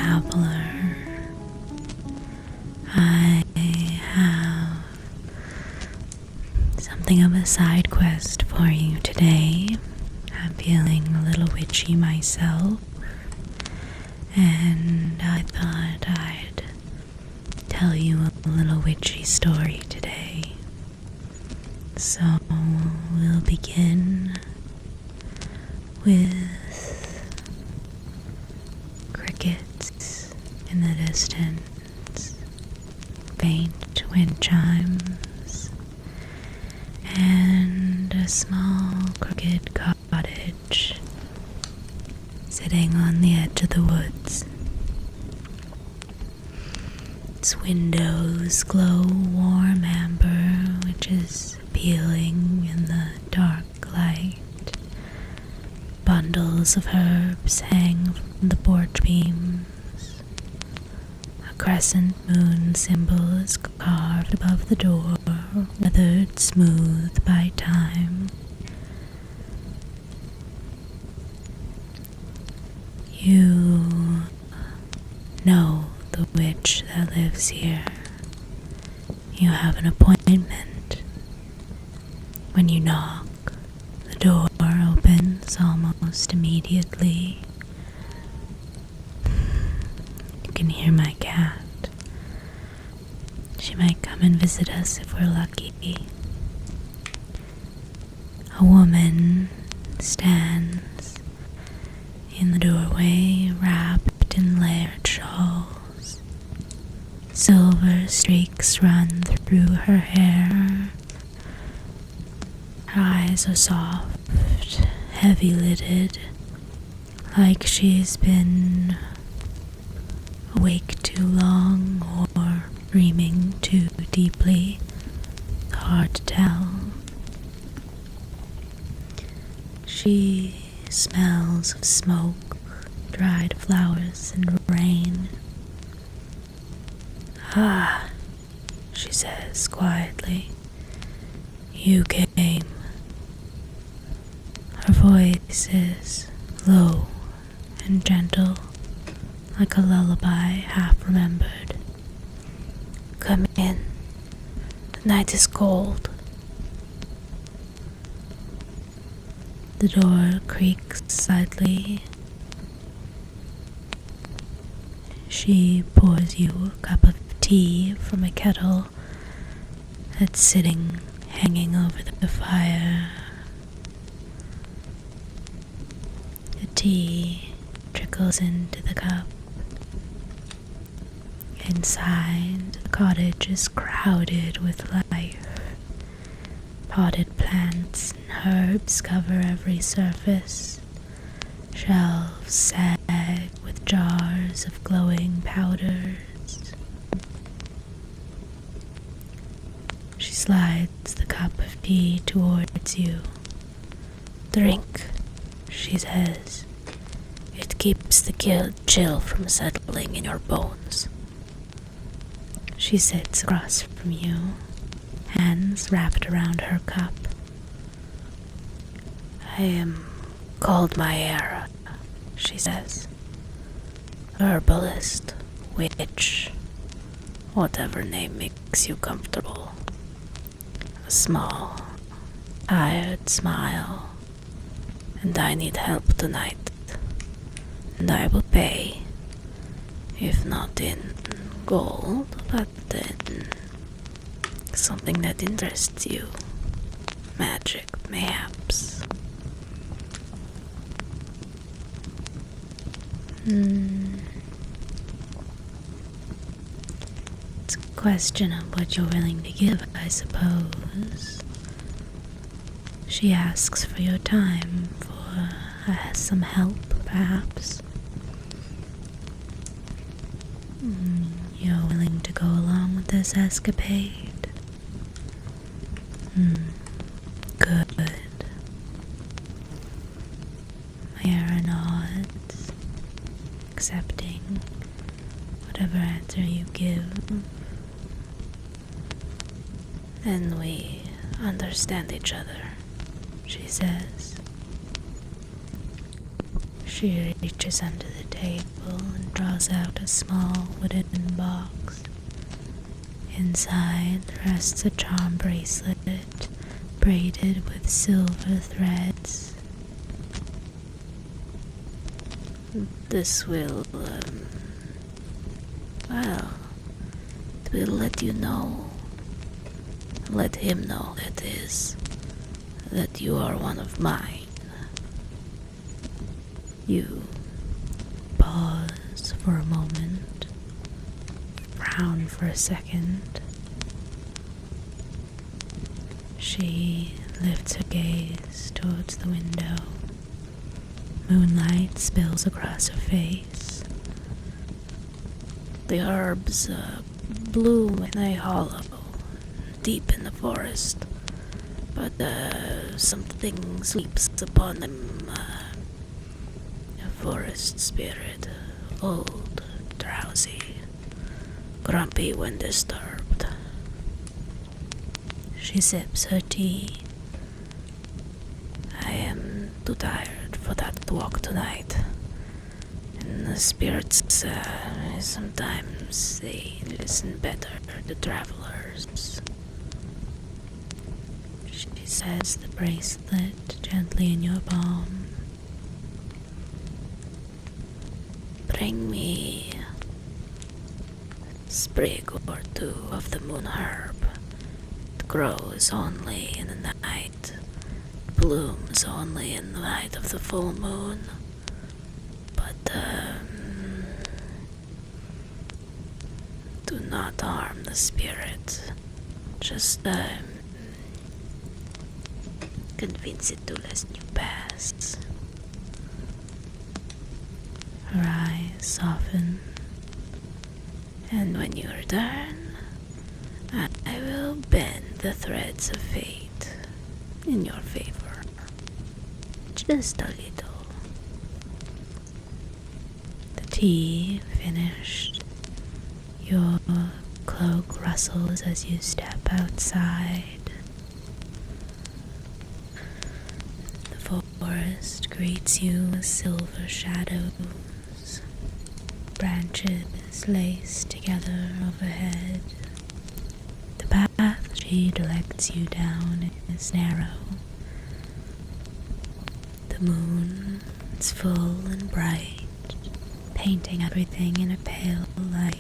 traveler. I have something of a side quest for you today. I'm feeling a little witchy myself, and I thought I'd tell you a little witchy story today. So we'll begin with crickets in the distance, faint wind chimes, and a small crooked cottage sitting on the edge of the woods. Its windows glow warm amber, which is appealing in the dark light. Bundles of herbs hang from the porch beams. A crescent moon symbol is carved above the door, weathered smooth by time. You know the witch that lives here. You have an appointment. When you knock, the door opens almost immediately. You can hear my cat. She might come and visit us if we're lucky. A woman stands in the doorway, wrapped in layered shawls. Silver streaks run through her hair. Her eyes are soft, heavy-lidded, like she's been awake too long or dreaming too deeply. Hard to tell. She smells of smoke, dried flowers, and rain. "Ah," she says quietly, "you came." Her voice is low and gentle, like a lullaby half remembered. "Come in. The night is cold." The door creaks slightly. She pours you a cup of tea from a kettle that's sitting hanging over the fire. The tea trickles into the cup. Inside, the cottage is crowded with life. Potted plants and herbs cover every surface. Shelves sag with jars of glowing powders. She slides the cup of tea towards you. "Drink," she says. "It keeps the chill from settling in your bones." She sits across from you, hands wrapped around her cup. "I am called Myera," she says. "Herbalist, witch, whatever name makes you comfortable." A small, tired smile. "And I need help tonight, and I will pay, if not in gold, but in something that interests you. Magic, mayhaps." It's a question of what you're willing to give, I suppose. She asks for your time, for some help, perhaps. You're willing to go along with this escapade? Good. Myra nods, accepting whatever answer you give. "Then we understand each other," she says. She reaches under the table and draws out a small wooden box. Inside rests a charm bracelet braided with silver threads. This will, it will let you know, let him know, that is, that you are one of mine. You pause for a moment, frown for a second. She lifts her gaze towards the window. Moonlight spills across her face. The herbs bloom in a hollow, deep in the forest, but something sleeps upon them. A forest spirit, old, drowsy, grumpy when disturbed. She sips her tea. I am too tired for that walk tonight. And the spirits, sometimes they listen better to travelers. She sets the bracelet gently in your palm. Bring me a sprig or two of the moon herb. It grows only in the night, blooms only in the light of the full moon. But do not harm the spirit. Just convince it to let you pass. Her eyes soften, and when you return, I will bend the threads of fate in your favor. Just a little. The tea finished. Your cloak rustles as you step outside. The forest greets you with silver shadows. Branches laced together overhead. The path she directs you down is narrow. The moon is full and bright, painting everything in a pale light.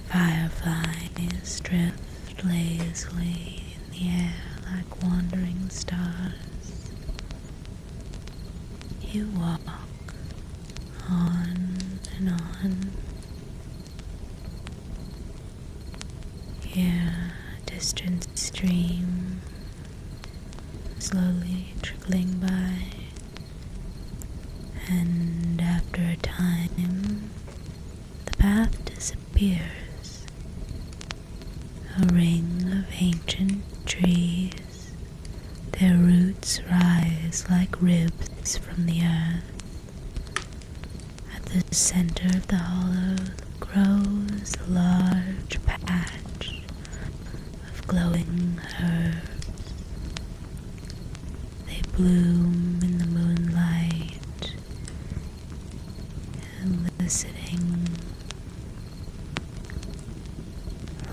Fireflies drift lazily in the air like wandering stars. You walk on and on. Hear a distant stream slowly trickling by, and after a time, the path disappears. A ring of ancient trees, their roots rise like ribs from the earth. At the center of the hollow grows a large patch of glowing herbs. They bloom in the moonlight, eliciting.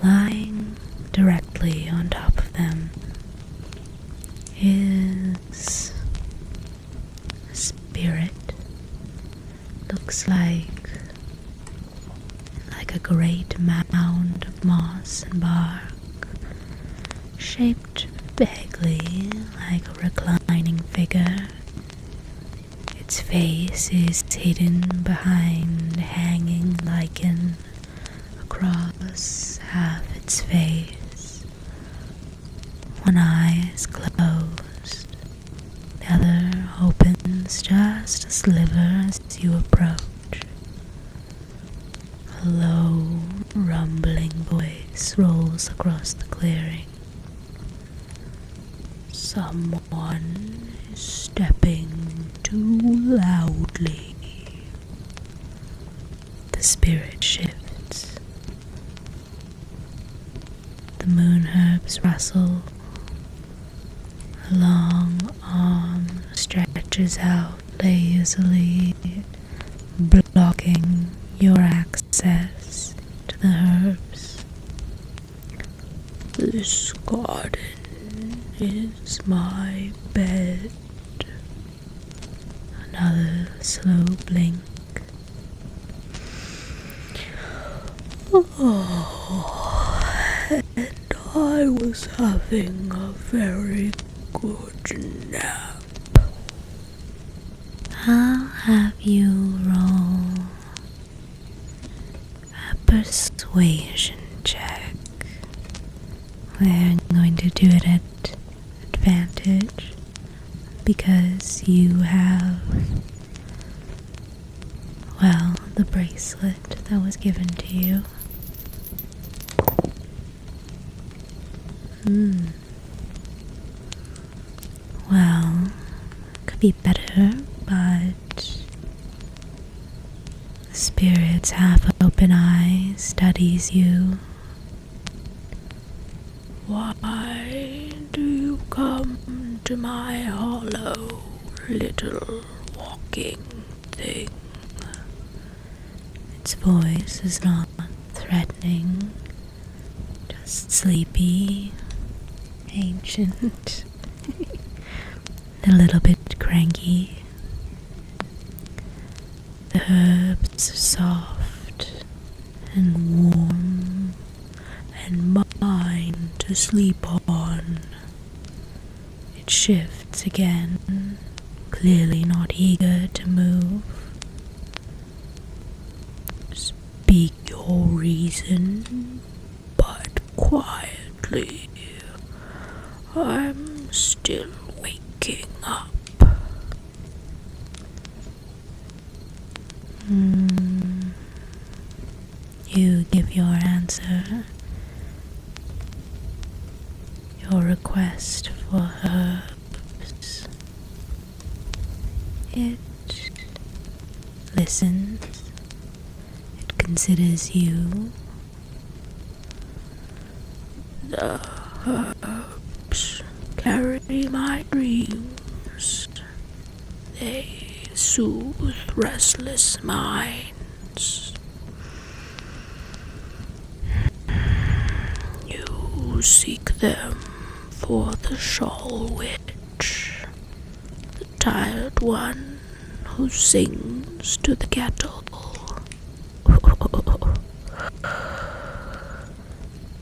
Lying directly on top of them is a spirit. Looks like a great mound of moss and bark, shaped vaguely like a reclining figure. Its face is hidden behind hanging lichen across half its face. One eye is closed, the other opens just a sliver as you approach. A low, rumbling voice rolls across the clearing. Someone is stepping too loudly. The spirit shifts. The moon herbs rustle. A long arm stretches out lazily, blocking your access to the herbs. This garden is my bed. Another slow blink. Oh, and I was having a very good nap. I'll have you roll a persuasion check. We're going to do it at advantage because you have, well, the bracelet that was given to you. Well, could be better, but the spirit's half-open eye studies you. Why do you come to my hollow, little walking thing? Its voice is not threatening, just sleepy, ancient, a little bit cranky. The herbs are soft and warm and mine to sleep on. It shifts again, clearly not eager to move. Speak your reason, but quietly. I'm still waking up. You give your answer. Your request for herbs. It listens. It considers you. The herbs carry my dreams. They soothe restless minds. You seek them for the shawl witch, the tired one who sings to the kettle.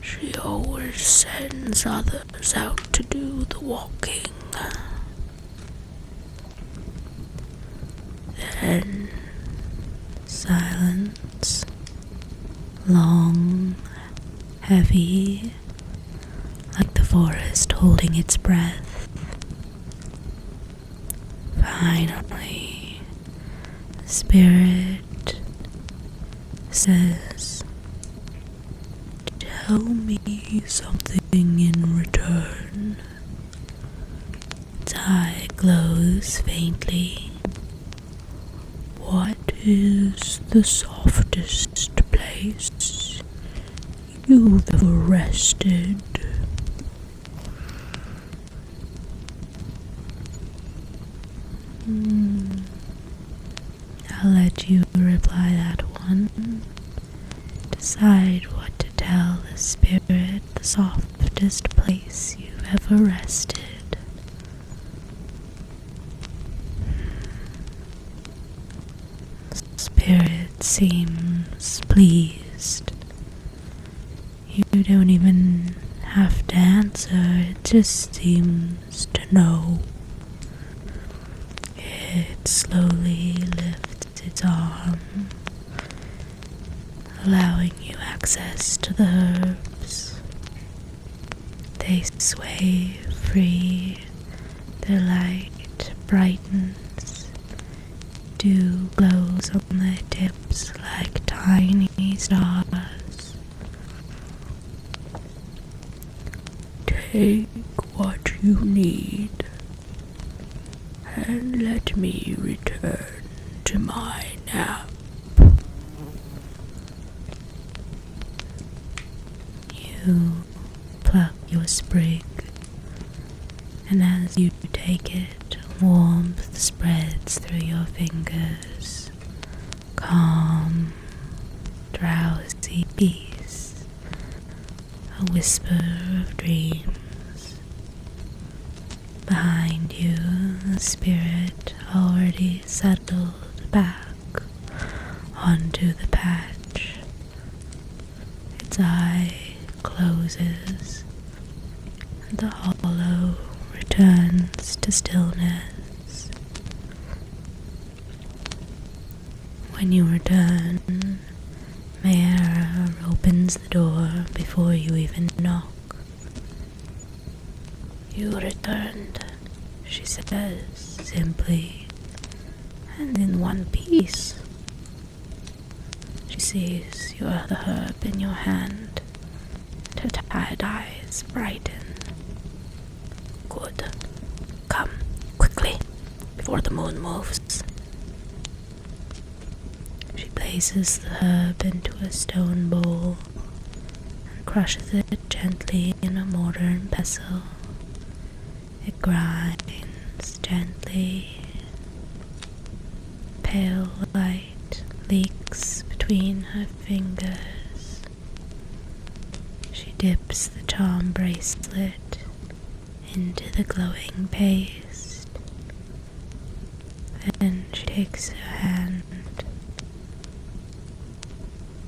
She always sends others out to do the walking. Then silence, long, heavy, like the forest holding its breath. Finally, the spirit says, "Tell me something in return." Its eye glows faintly. What is the softest place you've ever rested? I'll let you reply that one. Decide what to tell the spirit, the softest place you've ever rested. The spirit seems pleased. You don't even have to answer, it just seems to know. It slowly lifts its arm, allowing you access to the herbs. They sway free, their light brightens, dew glows on their tips like tiny stars. Take what you need, and let me return to my nap. You pluck your sprig, and as you take it, warmth spreads through your fingers, calm, drowsy peace, a whisper of dreams. Behind you, the spirit already settled back onto the patch. Its eye closes, and the hollow returns to stillness. When you return, Mayara opens the door before you even knock. "You returned," she says simply, "and in one piece." She sees your other herb in your hand, and her tired eyes brighten. "Good. Come, quickly, before the moon moves." She places the herb into a stone bowl and crushes it gently in a mortar and pestle. It grinds gently. Pale light leaks between her fingers. She dips the charm bracelet into the glowing paste. Then she takes her hand.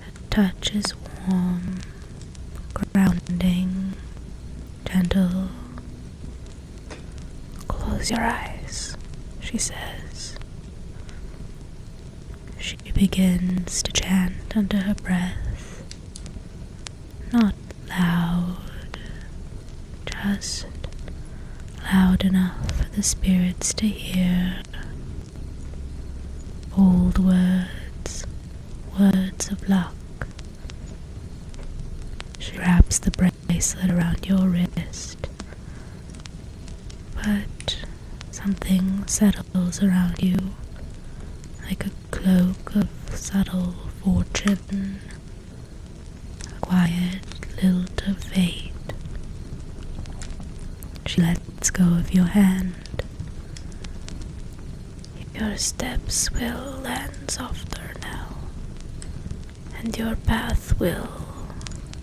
Her touch is warm, grounding, gentle. "Close your eyes," she says. She begins to chant under her breath, not loud, just loud enough for the spirits to hear. Old words, words of luck. She wraps the bracelet around your wrist, but something settles around you like a cloak of subtle fortune, a quiet lilt of fate. She lets go of your hand. "Your steps will land softer now, and your path will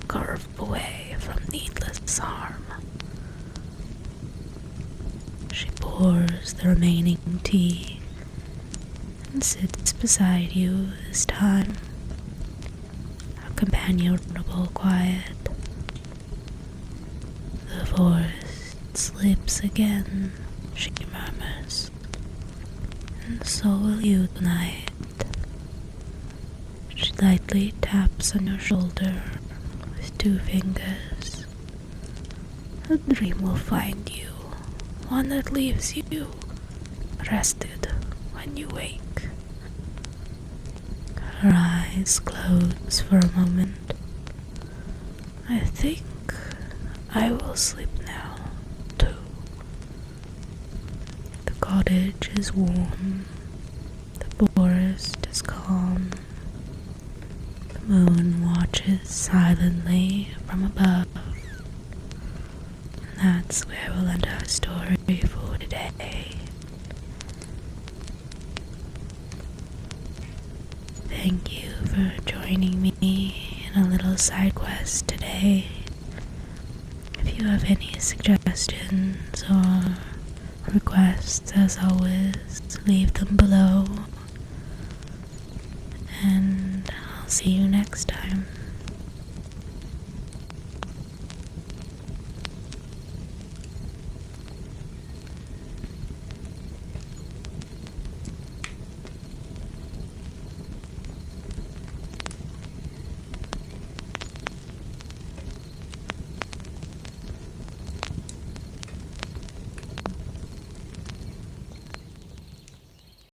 curve away from needless harm." She pours the remaining tea and sits beside you this time, a companionable quiet. "The forest sleeps again," she murmurs, "and so will you tonight." She lightly taps on your shoulder with 2 fingers. "A dream will find you, one that leaves you rested when you wake." Her eyes close for a moment. "I think I will sleep now, too." The cottage is warm. The forest is calm. The moon watches silently from above. And that's where we'll end our story for today. Thank you for joining me in a little side quest today. If you have any suggestions or requests, as always, leave them below. And I'll see you next time.